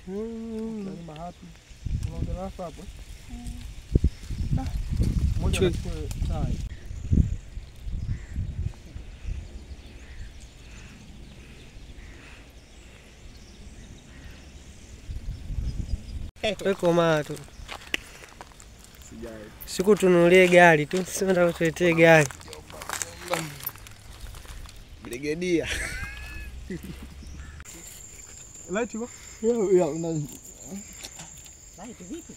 Kalima hapi. Unaongea hapo hapo. Moja na tai. Weko mato. Sijai. Siku tununulie gari tu, sema nataka tuletee gari. Brigedia. Light iko? Ya una light vipi?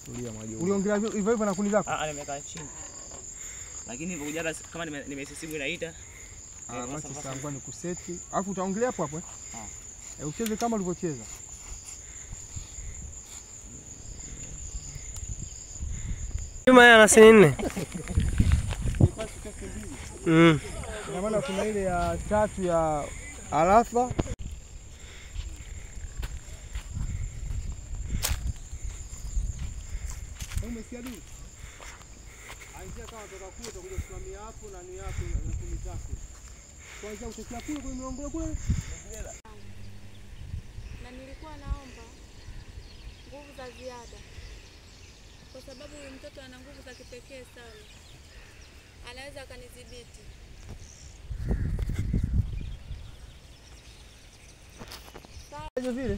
Tulia majo. Uliongea hivyo hivyo na kuni zako? Nimekaa chini. Lakini hivyo kujaga kama nimesisimu inaita. Basi sasa ni kuseti. Alafu utaongelea hapo hapo ucheze kama ulivyocheza. Juma yana sinne. Ina maana kuna ile ya 3 ya Arafa. Umesikia nini? Anzia kama kutoka kule utakuja kusimamia hapo na ni yako na kuni zako. Kwanza utakia kule kwa mlongo kule. Na nilikuwa naomba nguvu za ziada. Kwa sababu huyu mtoto ana nguvu za kipekee sana. Anaweza akanidhibiti. Sawa vile.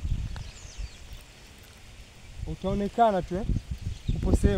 Utaonekana tu upo sehemu